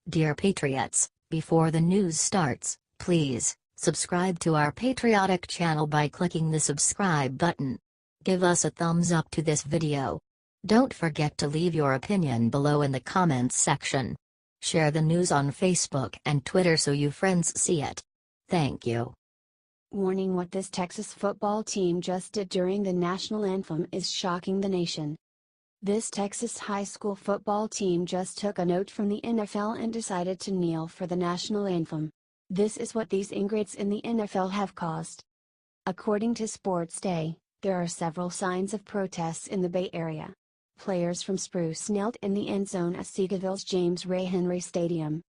Dear Patriots, before the news starts, please subscribe to our patriotic channel by clicking the subscribe button. Give us a thumbs up to this video. Don't forget to leave your opinion below in the comments section. Share the news on Facebook and Twitter so you friends see it. Thank you. Warning: what this Texas football team just did during the national anthem is shocking the nation. This Texas high school football team just took a note from the NFL and decided to kneel for the national anthem. This is what these ingrates in the NFL have caused. According to Sports Day, there are several signs of protests in the Bay Area. Players from Spruce knelt in the end zone at Seagaville's James Ray Henry Stadium.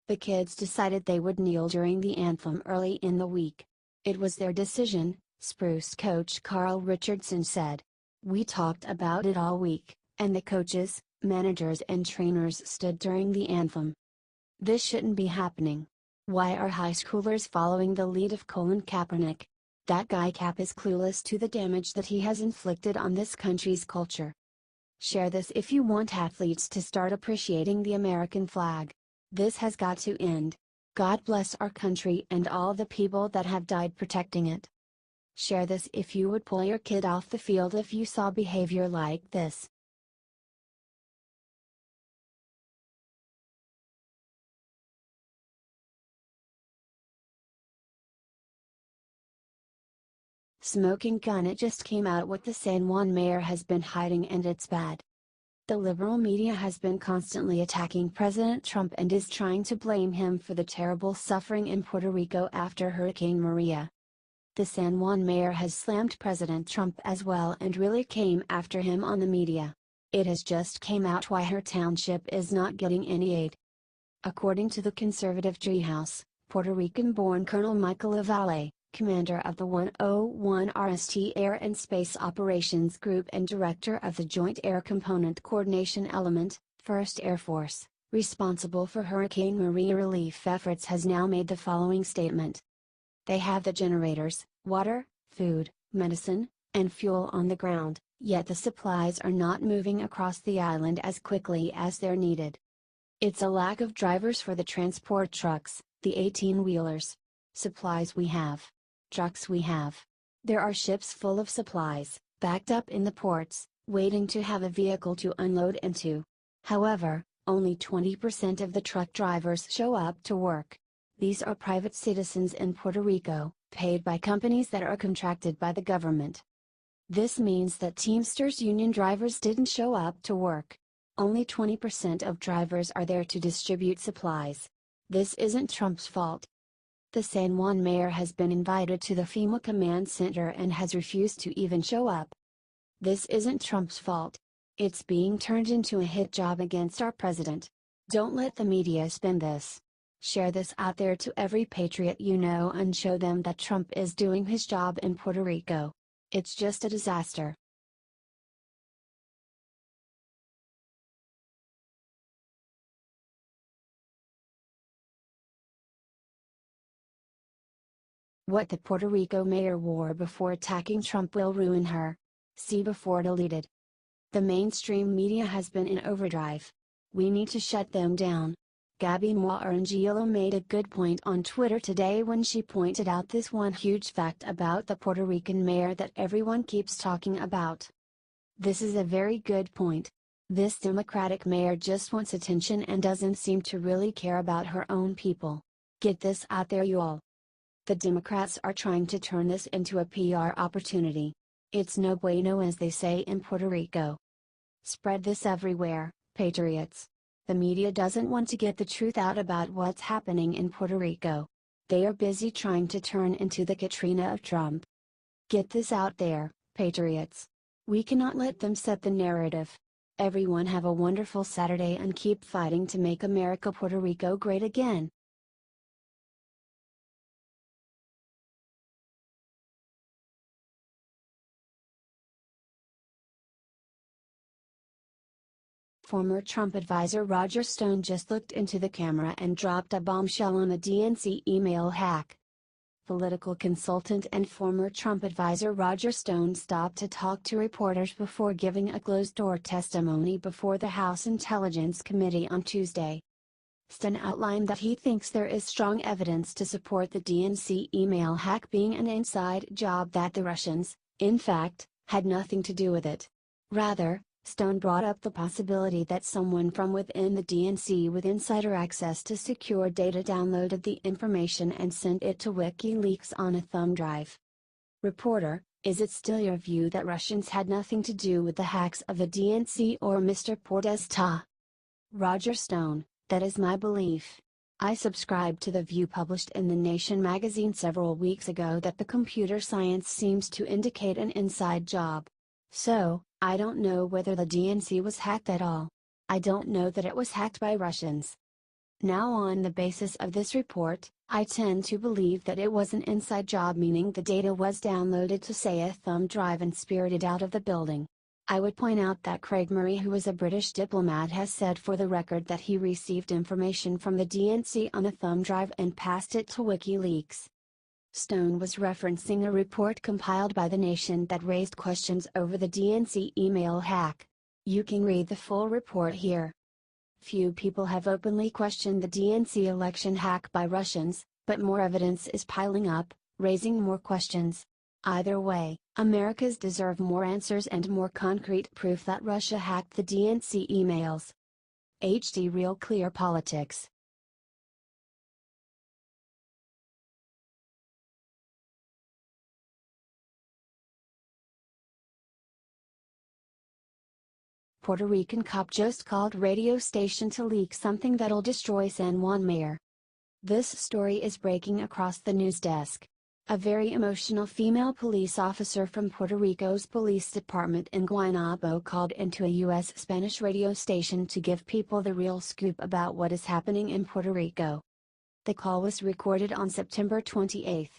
The kids decided they would kneel during the anthem early in the week. It was their decision, Spruce coach Carl Richardson said. We talked about it all week, and the coaches, managers and trainers stood during the anthem. This shouldn't be happening. Why are high schoolers following the lead of Colin Kaepernick? That guy Cap is clueless to the damage that he has inflicted on this country's culture. Share this if you want athletes to start appreciating the American flag. This has got to end. God bless our country and all the people that have died protecting it. Share this if you would pull your kid off the field if you saw behavior like this. Smoking gun: it just came out what the San Juan mayor has been hiding, and it's bad. The liberal media has been constantly attacking President Trump and is trying to blame him for the terrible suffering in Puerto Rico after Hurricane Maria. The San Juan mayor has slammed President Trump as well and really came after him on the media. It has just came out why her township is not getting any aid. According to the conservative Treehouse, Puerto Rican-born Colonel Michael Lavalle, commander of the 101 RST Air and Space Operations Group and director of the Joint Air Component Coordination Element, 1st Air Force, responsible for Hurricane Maria relief efforts, has now made the following statement. They have the generators, water, food, medicine, and fuel on the ground, yet the supplies are not moving across the island as quickly as they're needed. It's a lack of drivers for the transport trucks, the 18-wheelers. Supplies we have. Trucks we have. There are ships full of supplies, backed up in the ports, waiting to have a vehicle to unload into. However, only 20% of the truck drivers show up to work. These are private citizens in Puerto Rico, paid by companies that are contracted by the government. This means that Teamsters union drivers didn't show up to work. Only 20% of drivers are there to distribute supplies. This isn't Trump's fault. The San Juan mayor has been invited to the FEMA command center and has refused to even show up. This isn't Trump's fault. It's being turned into a hit job against our president. Don't let the media spin this. Share this out there to every patriot you know and show them that Trump is doing his job in Puerto Rico. It's just a disaster. What the Puerto Rico mayor wore before attacking Trump will ruin her. See before deleted. The mainstream media has been in overdrive. We need to shut them down. Gabby Orangey Yellow made a good point on Twitter today when she pointed out this one huge fact about the Puerto Rican mayor that everyone keeps talking about. This is a very good point. This Democratic mayor just wants attention and doesn't seem to really care about her own people. Get this out there, you all. The Democrats are trying to turn this into a PR opportunity. It's no bueno, as they say in Puerto Rico. Spread this everywhere, patriots. The media doesn't want to get the truth out about what's happening in Puerto Rico. They are busy trying to turn into the Katrina of Trump. Get this out there, patriots. We cannot let them set the narrative. Everyone have a wonderful Saturday and keep fighting to make America Puerto Rico great again. Former Trump advisor Roger Stone just looked into the camera and dropped a bombshell on a DNC email hack. Political consultant and former Trump advisor Roger Stone stopped to talk to reporters before giving a closed-door testimony before the House Intelligence Committee on Tuesday. Stone outlined that he thinks there is strong evidence to support the DNC email hack being an inside job, that the Russians, in fact, had nothing to do with it. Rather, Stone brought up the possibility that someone from within the DNC with insider access to secure data downloaded the information and sent it to WikiLeaks on a thumb drive. Reporter: is it still your view that Russians had nothing to do with the hacks of the DNC or Mr. Podesta? Roger Stone: that is my belief. I subscribe to the view published in The Nation magazine several weeks ago that the computer science seems to indicate an inside job. So, I don't know whether the DNC was hacked at all. I don't know that it was hacked by Russians. Now, on the basis of this report, I tend to believe that it was an inside job, meaning the data was downloaded to, say, a thumb drive and spirited out of the building. I would point out that Craig Murray, who is a British diplomat, has said for the record that he received information from the DNC on a thumb drive and passed it to WikiLeaks. Stone was referencing a report compiled by The Nation that raised questions over the DNC email hack. You can read the full report here. Few people have openly questioned the DNC election hack by Russians, but more evidence is piling up, raising more questions. Either way, Americans deserve more answers and more concrete proof that Russia hacked the DNC emails. HD Real Clear Politics. Puerto Rican cop just called radio station to leak something that'll destroy San Juan Mayor. This story is breaking across the news desk. A very emotional female police officer from Puerto Rico's police department in Guaynabo called into a U.S. Spanish radio station to give people the real scoop about what is happening in Puerto Rico. The call was recorded on September 28.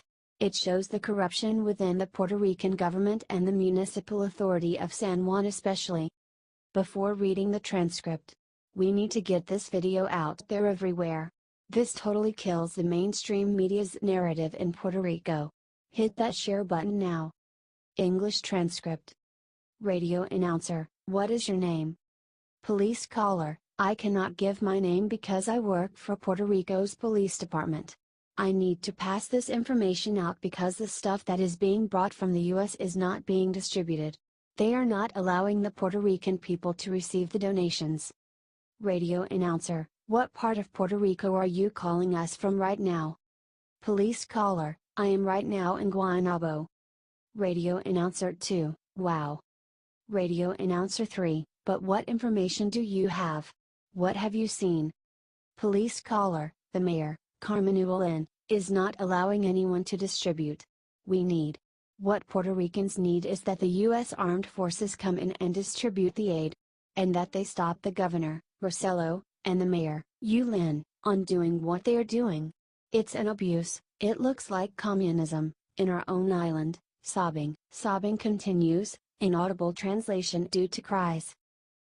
It shows the corruption within the Puerto Rican government and the municipal authority of San Juan especially. Before reading the transcript, we need to get this video out there everywhere. This totally kills the mainstream media's narrative in Puerto Rico. Hit that share button now. English transcript. Radio announcer: what is your name? Police caller: I cannot give my name because I work for Puerto Rico's police department. I need to pass this information out because the stuff that is being brought from the US is not being distributed. They are not allowing the Puerto Rican people to receive the donations. Radio announcer: what part of Puerto Rico are you calling us from right now? Police caller: I am right now in Guaynabo. Radio announcer 2: wow. Radio announcer 3: but what information do you have? What have you seen? Police caller: the mayor, Carmen, is not allowing anyone to distribute. We need. What Puerto Ricans need is that the U.S. Armed Forces come in and distribute the aid. And that they stop the governor, Rosello, and the mayor, Yulin, on doing what they are doing. It's an abuse. It looks like communism, in our own island. Sobbing. Sobbing continues, inaudible translation due to cries.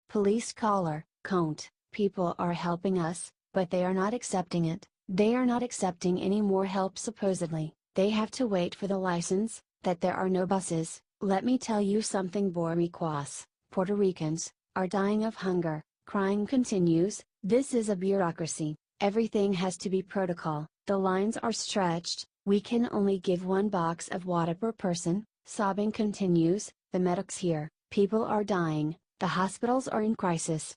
Police caller: Con't, people are helping us, but they are not accepting it. They are not accepting any more help supposedly. They have to wait for the license, that there are no buses. Let me tell you something, Boricuas, Puerto Ricans, are dying of hunger. Crying continues. This is a bureaucracy. Everything has to be protocol. The lines are stretched. We can only give 1 box of water per person. Sobbing continues. The medics here. People are dying. The hospitals are in crisis.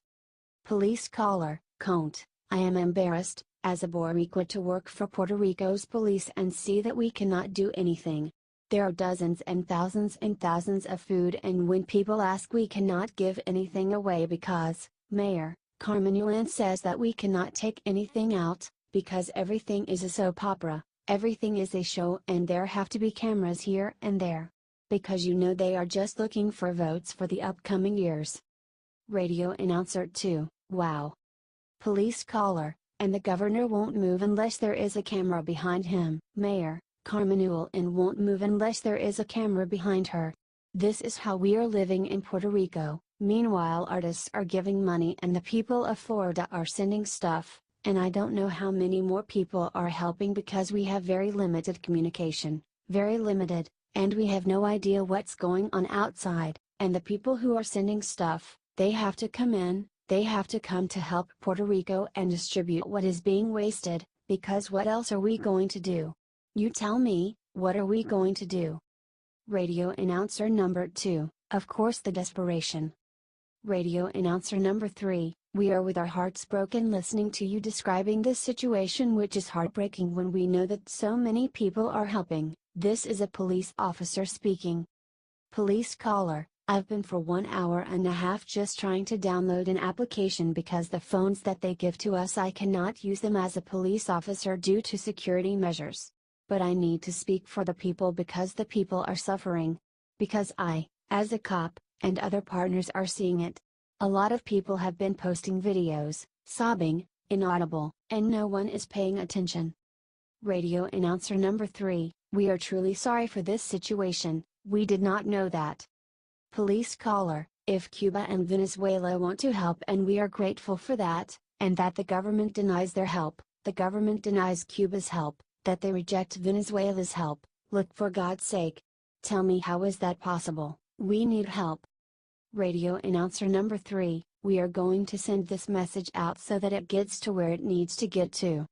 Police caller: Con't, I am embarrassed, as a Boricua, to work for Puerto Rico's police and see that we cannot do anything. There are dozens and thousands of food, and when people ask, we cannot give anything away because, Mayor, Carmen says that we cannot take anything out, because everything is a soap opera, everything is a show, and there have to be cameras here and there. Because they are just looking for votes for the upcoming years. Radio announcer 2: wow. Police caller: and the governor won't move unless there is a camera behind him. Mayor, Carmen won't move unless there is a camera behind her. This is how we are living in Puerto Rico. Meanwhile, artists are giving money and the people of Florida are sending stuff, and I don't know how many more people are helping because we have very limited communication, very limited, and we have no idea what's going on outside, and the people who are sending stuff, they have to come in, They have to come to help Puerto Rico and distribute what is being wasted, because what else are we going to do? You tell me, what are we going to do? Radio announcer number 2, of course the desperation. Radio announcer number 3, we are with our hearts broken listening to you describing this situation, which is heartbreaking when we know that so many people are helping. This is a police officer speaking. Police caller, I've been for 1.5 hours just trying to download an application because the phones that they give to us I cannot use them as a police officer due to security measures. But I need to speak for the people because the people are suffering. Because I, as a cop, and other partners are seeing it. A lot of people have been posting videos, sobbing, inaudible, and no one is paying attention. Radio announcer number 3, we are truly sorry for this situation, we did not know that. Police caller, if Cuba and Venezuela want to help and we are grateful for that, and that the government denies their help, the government denies Cuba's help, that they reject Venezuela's help, look for God's sake. Tell me how is that possible, we need help. Radio announcer number 3, we are going to send this message out so that it gets to where it needs to get to.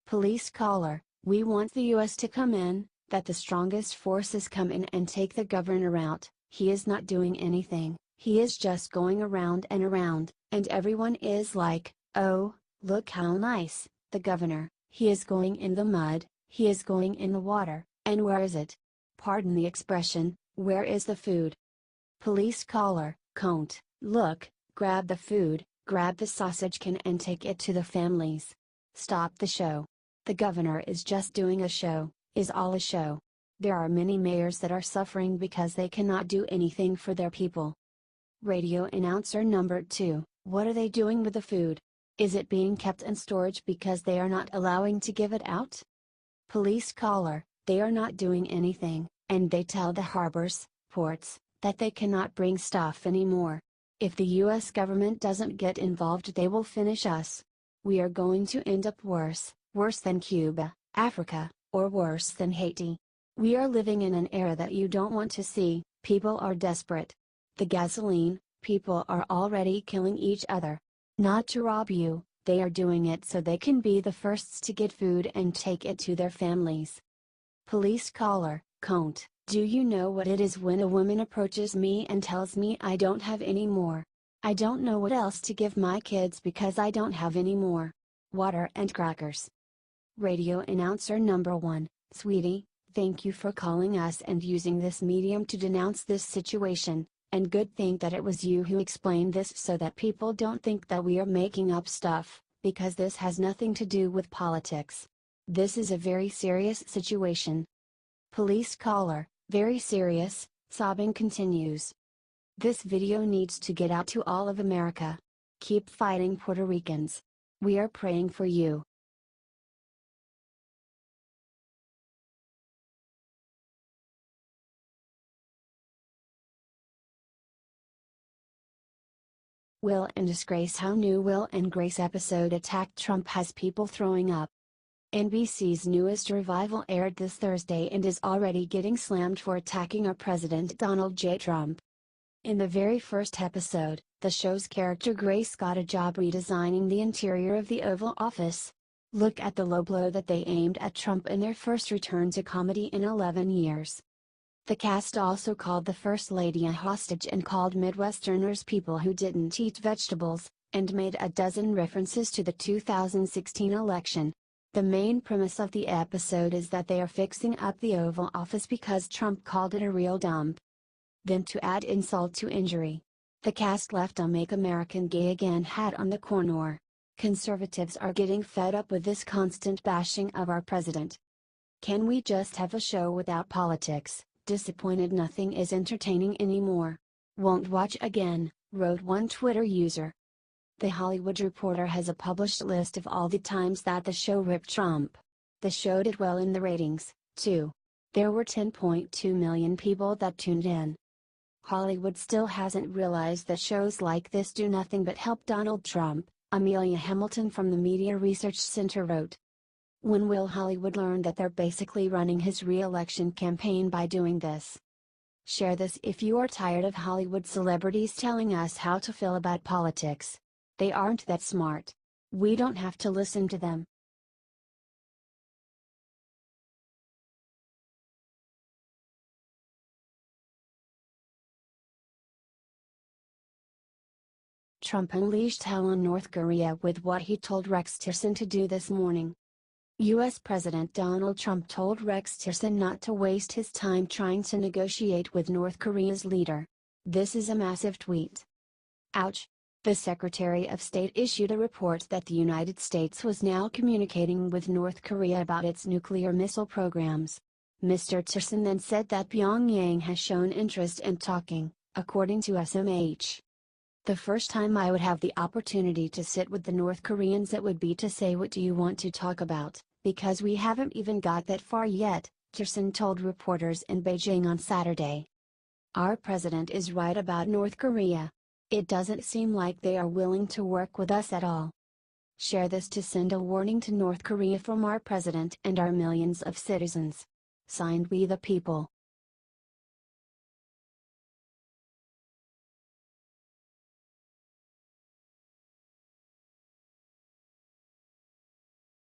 Police caller, we want the US to come in, that the strongest forces come in and take the governor out. He is not doing anything, he is just going around, and everyone is like, oh, look how nice, the governor, he is going in the mud, he is going in the water, and where is it? Pardon the expression, where is the food? Police caller, can't, look, grab the food, grab the sausage can and take it to the families. Stop the show. The governor is just doing a show, is all a show. There are many mayors that are suffering because they cannot do anything for their people. Radio announcer number 2, what are they doing with the food? Is it being kept in storage because they are not allowing to give it out? Police caller, they are not doing anything, and they tell the harbors, ports, that they cannot bring stuff anymore. If the US government doesn't get involved they will finish us. We are going to end up worse than Cuba, Africa, or worse than Haiti. We are living in an era that you don't want to see, people are desperate. The gasoline, people are already killing each other. Not to rob you, they are doing it so they can be the firsts to get food and take it to their families. Police caller, can't, do you know what it is when a woman approaches me and tells me I don't have any more? I don't know what else to give my kids because I don't have any more. Water and crackers. Radio announcer number 1, sweetie, thank you for calling us and using this medium to denounce this situation, and good thing that it was you who explained this so that people don't think that we are making up stuff, because this has nothing to do with politics. This is a very serious situation. Police caller, very serious, sobbing continues. This video needs to get out to all of America. Keep fighting Puerto Ricans. We are praying for you. Will and Disgrace. How new Will and Grace episode attacked Trump has people throwing up. NBC's newest revival aired this Thursday and is already getting slammed for attacking our president Donald J. Trump. In the very first episode, the show's character Grace got a job redesigning the interior of the Oval Office. Look at the low blow that they aimed at Trump in their first return to comedy in 11 years. The cast also called the First Lady a hostage and called Midwesterners people who didn't eat vegetables, and made a dozen references to the 2016 election. The main premise of the episode is that they are fixing up the Oval Office because Trump called it a real dump. Then to add insult to injury, the cast left a Make America Gay Again hat on the corner. Conservatives are getting fed up with this constant bashing of our president. Can we just have a show without politics? Disappointed nothing is entertaining anymore. Won't watch again, wrote one Twitter user. The Hollywood Reporter has a published list of all the times that the show ripped Trump. The show did well in the ratings, too. There were 10.2 million people that tuned in. Hollywood still hasn't realized that shows like this do nothing but help Donald Trump, Amelia Hamilton from the Media Research Center wrote. When will Hollywood learn that they're basically running his re-election campaign by doing this? Share this if you are tired of Hollywood celebrities telling us how to feel about politics. They aren't that smart. We don't have to listen to them. Trump unleashed hell on North Korea with what he told Rex Tillerson to do this morning. U.S. President Donald Trump told Rex Tillerson not to waste his time trying to negotiate with North Korea's leader. This is a massive tweet. Ouch. The Secretary of State issued a report that the United States was now communicating with North Korea about its nuclear missile programs. Mr. Tillerson then said that Pyongyang has shown interest in talking, according to SMH. The first time I would have the opportunity to sit with the North Koreans, it would be to say, what do you want to talk about, because we haven't even got that far yet, Tillerson told reporters in Beijing on Saturday. Our president is right about North Korea. It doesn't seem like they are willing to work with us at all. Share this to send a warning to North Korea from our president and our millions of citizens. Signed, We the People.